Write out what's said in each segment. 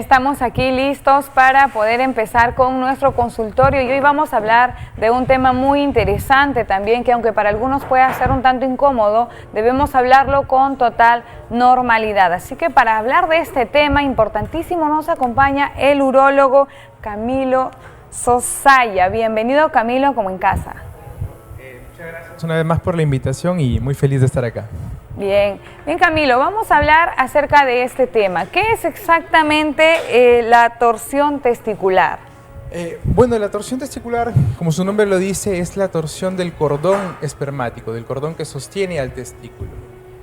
estamos aquí listos para poder empezar con nuestro consultorio y hoy vamos a hablar de un tema muy interesante también que aunque para algunos pueda ser un tanto incómodo, debemos hablarlo con total normalidad. Así que para hablar de este tema importantísimo nos acompaña el urólogo Camilo Sosaya. Bienvenido Camilo, como en casa. Muchas gracias una vez más por la invitación y muy feliz de estar acá. Bien Camilo, vamos a hablar acerca de este tema. ¿Qué es exactamente la torsión testicular? Bueno, la torsión testicular, como su nombre lo dice, es la torsión del cordón espermático, del cordón que sostiene al testículo.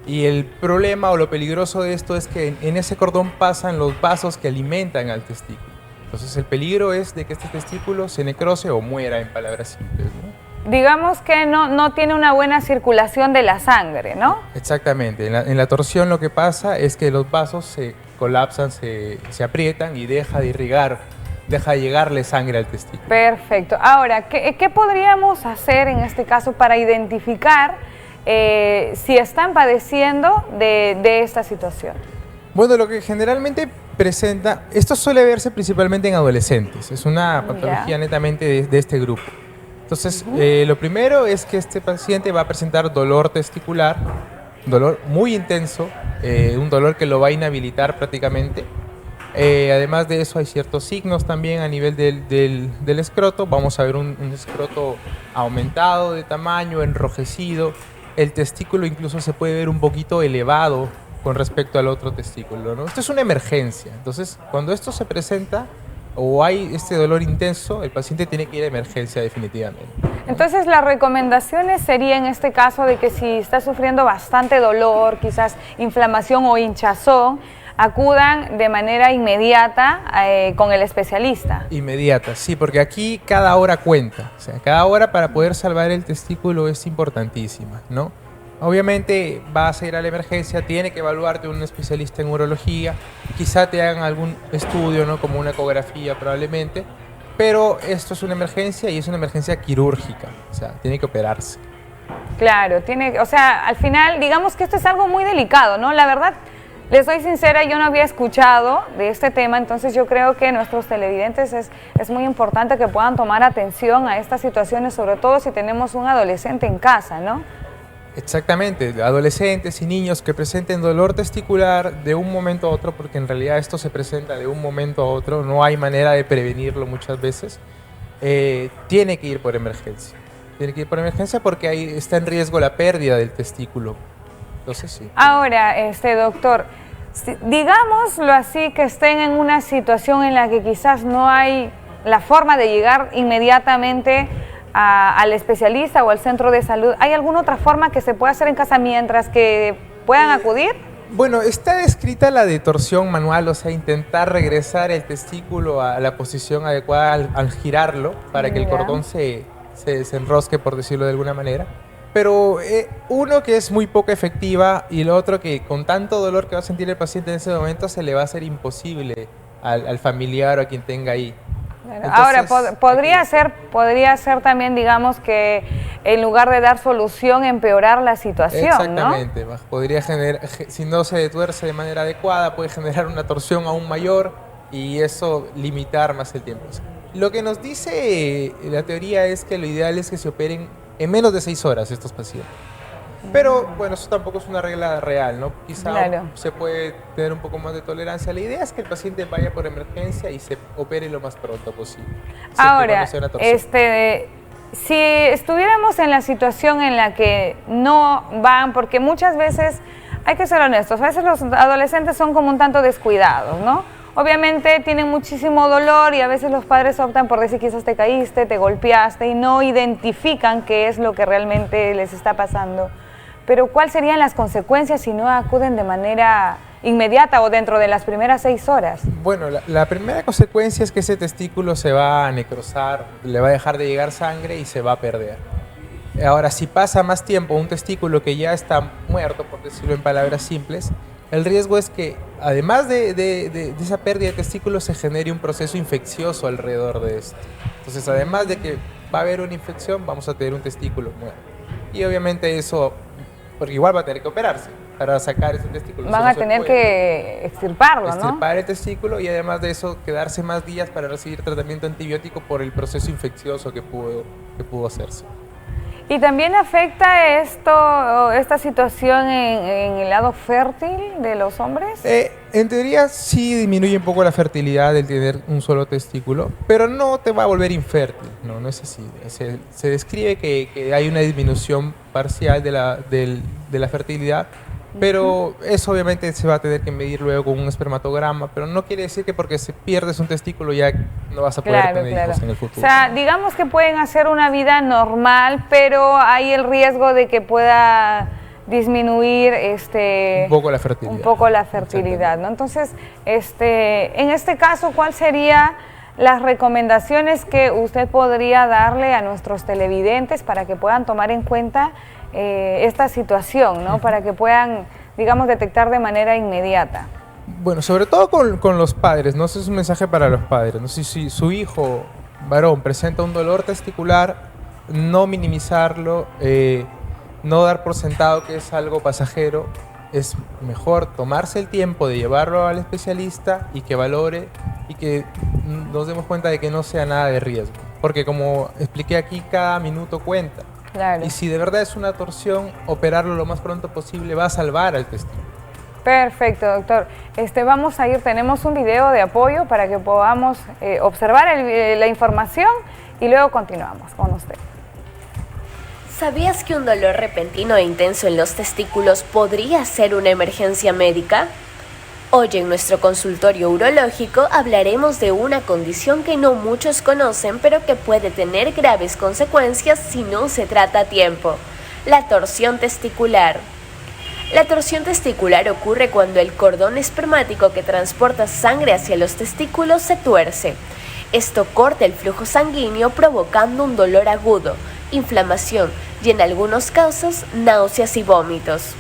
Y el problema o lo peligroso de esto es que en ese cordón pasan los vasos que alimentan al testículo. Entonces el peligro es de que este testículo se necrose o muera, en palabras simples, ¿no? Digamos que no tiene una buena circulación de la sangre, ¿no? Exactamente. En la torsión lo que pasa es que los vasos se colapsan, se aprietan y deja de irrigar, deja de llegarle sangre al testículo. Perfecto. Ahora, ¿qué podríamos hacer en este caso para identificar si están padeciendo de esta situación? Bueno, lo que generalmente presenta, esto suele verse principalmente en adolescentes, es una patología netamente de este grupo. Entonces, lo primero es que este paciente va a presentar dolor testicular, dolor muy intenso, un dolor que lo va a inhabilitar prácticamente. Además de eso hay ciertos signos también a nivel del escroto. Vamos a ver un escroto aumentado de tamaño, enrojecido. El testículo incluso se puede ver un poquito elevado con respecto al otro testículo, ¿no? Esto es una emergencia. Entonces, cuando esto se presenta o hay este dolor intenso, el paciente tiene que ir a emergencia definitivamente. Entonces las recomendaciones serían en este caso de que si está sufriendo bastante dolor, quizás inflamación o hinchazón, acudan de manera inmediata con el especialista. Inmediata, sí, porque aquí cada hora cuenta. O sea, cada hora para poder salvar el testículo es importantísima, ¿no? Obviamente vas a ir a la emergencia, tiene que evaluarte un especialista en urología, quizá te hagan algún estudio, ¿no? Como una ecografía probablemente, pero esto es una emergencia y es una emergencia quirúrgica, o sea, tiene que operarse. Claro, o sea, al final digamos que esto es algo muy delicado, ¿no? La verdad, les soy sincera, yo no había escuchado de este tema, entonces yo creo que nuestros televidentes es muy importante que puedan tomar atención a estas situaciones, sobre todo si tenemos un adolescente en casa, ¿no? Exactamente, adolescentes y niños que presenten dolor testicular de un momento a otro, porque en realidad esto se presenta de un momento a otro, no hay manera de prevenirlo muchas veces, tiene que ir por emergencia. Tiene que ir por emergencia porque ahí está en riesgo la pérdida del testículo. Entonces sí. Ahora, doctor, digámoslo así, que estén en una situación en la que quizás no hay la forma de llegar inmediatamente al especialista o al centro de salud. ¿Hay alguna otra forma que se pueda hacer en casa mientras que puedan acudir? Bueno, está descrita la de torsión manual, o sea, intentar regresar el testículo a la posición adecuada al girarlo para que el cordón se enrosque, por decirlo de alguna manera. Pero uno que es muy poco efectiva y lo otro que con tanto dolor que va a sentir el paciente en ese momento se le va a hacer imposible al familiar o a quien tenga ahí. Entonces, ahora, podría ser también, digamos, que en lugar de dar solución, empeorar la situación, exactamente, ¿no? Podría generar, si no se tuerce de manera adecuada, puede generar una torsión aún mayor y eso limitar más el tiempo. Lo que nos dice la teoría es que lo ideal es que se operen en menos de 6 horas estos pacientes. Pero bueno, eso tampoco es una regla real, ¿no? Quizá se puede tener un poco más de tolerancia. La idea es que el paciente vaya por emergencia y se opere lo más pronto posible. Ahora, si estuviéramos en la situación en la que no van, porque muchas veces, hay que ser honestos, a veces los adolescentes son como un tanto descuidados, ¿no? Obviamente tienen muchísimo dolor y a veces los padres optan por decir quizás te caíste, te golpeaste y no identifican qué es lo que realmente les está pasando. Pero ¿cuáles serían las consecuencias si no acuden de manera inmediata o dentro de las primeras 6 horas? Bueno, la primera consecuencia es que ese testículo se va a necrosar, le va a dejar de llegar sangre y se va a perder. Ahora, si pasa más tiempo un testículo que ya está muerto, por decirlo en palabras simples, el riesgo es que, además de esa pérdida de testículos, se genere un proceso infeccioso alrededor de esto. Entonces, además de que va a haber una infección, vamos a tener un testículo muerto. Y obviamente eso, porque igual va a tener que operarse. para sacar ese testículo. Van a tener que extirparlo, ¿no? Extirpar el testículo y además de eso quedarse más días para recibir tratamiento antibiótico por el proceso infeccioso que pudo hacerse. ¿Y también afecta esta situación en el lado fértil de los hombres? En teoría sí disminuye un poco la fertilidad del tener un solo testículo, pero no te va a volver infértil, no es así. Se describe que hay una disminución parcial de la fertilidad, pero eso obviamente se va a tener que medir luego con un espermatograma, pero no quiere decir que porque se pierdes un testículo ya no vas a poder tener hijos en el futuro. O sea, digamos que pueden hacer una vida normal, pero hay el riesgo de que pueda disminuir un poco la fertilidad, ¿no? Entonces, en este caso, ¿cuál sería las recomendaciones que usted podría darle a nuestros televidentes para que puedan tomar en cuenta esta situación, ¿no? Para que puedan, digamos, detectar de manera inmediata? Bueno, sobre todo con los padres, ¿no? Ese es un mensaje para los padres, ¿no? Si su hijo varón presenta un dolor testicular, no minimizarlo, no dar por sentado que es algo pasajero. Es mejor tomarse el tiempo de llevarlo al especialista y que valore y que nos demos cuenta de que no sea nada de riesgo. Porque como expliqué aquí, cada minuto cuenta. Claro. Y si de verdad es una torsión, operarlo lo más pronto posible va a salvar al testículo. Perfecto, doctor. Vamos a ir, tenemos un video de apoyo para que podamos observar la información y luego continuamos con usted. ¿Sabías que un dolor repentino e intenso en los testículos podría ser una emergencia médica? Hoy en nuestro consultorio urológico hablaremos de una condición que no muchos conocen, pero que puede tener graves consecuencias si no se trata a tiempo: la torsión testicular. La torsión testicular ocurre cuando el cordón espermático que transporta sangre hacia los testículos se tuerce. Esto corta el flujo sanguíneo, provocando un dolor agudo, inflamación y en algunos casos náuseas y vómitos.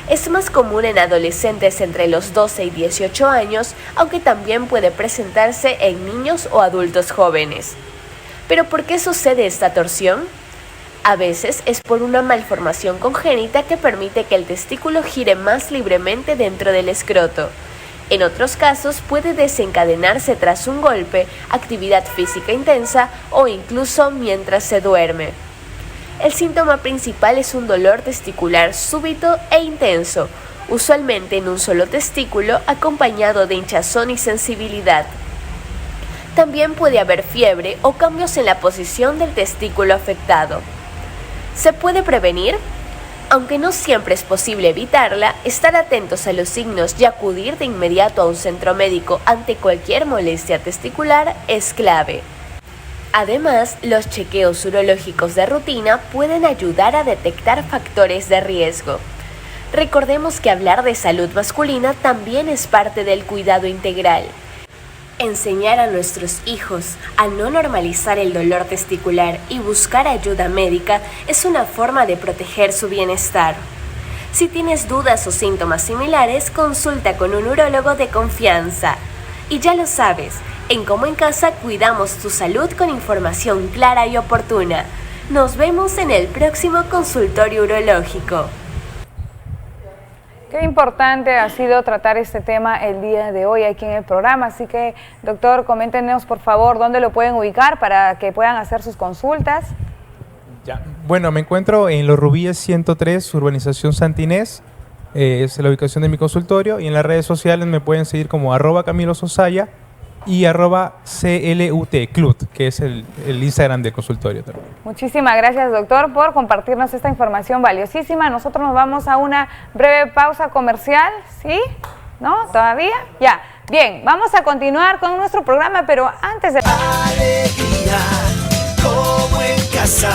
Es más común en adolescentes entre los 12 y 18 años, aunque también puede presentarse en niños o adultos jóvenes. ¿Pero por qué sucede esta torsión? A veces es por una malformación congénita que permite que el testículo gire más libremente dentro del escroto. En otros casos puede desencadenarse tras un golpe, actividad física intensa o incluso mientras se duerme. El síntoma principal es un dolor testicular súbito e intenso, usualmente en un solo testículo, acompañado de hinchazón y sensibilidad. También puede haber fiebre o cambios en la posición del testículo afectado. ¿Se puede prevenir? Aunque no siempre es posible evitarla, estar atentos a los signos y acudir de inmediato a un centro médico ante cualquier molestia testicular es clave. Además, los chequeos urológicos de rutina pueden ayudar a detectar factores de riesgo. Recordemos que hablar de salud masculina también es parte del cuidado integral. Enseñar a nuestros hijos a no normalizar el dolor testicular y buscar ayuda médica es una forma de proteger su bienestar. Si tienes dudas o síntomas similares, consulta con un urólogo de confianza. Y ya lo sabes, en Como en Casa cuidamos tu salud con información clara y oportuna. Nos vemos en el próximo consultorio urológico. Qué importante ha sido tratar este tema el día de hoy aquí en el programa, así que, doctor, coméntenos por favor dónde lo pueden ubicar para que puedan hacer sus consultas. Ya. Bueno, me encuentro en Los Rubíes 103, urbanización Santa Inés, es la ubicación de mi consultorio, y en las redes sociales me pueden seguir como @CamiloSosaya y @CLUT, que es el Instagram del consultorio también. Muchísimas gracias, doctor, por compartirnos esta información valiosísima. Nosotros nos vamos a una breve pausa comercial, ¿sí? ¿No? ¿Todavía? Ya. Bien, vamos a continuar con nuestro programa, pero antes de... Alegría, como en casa.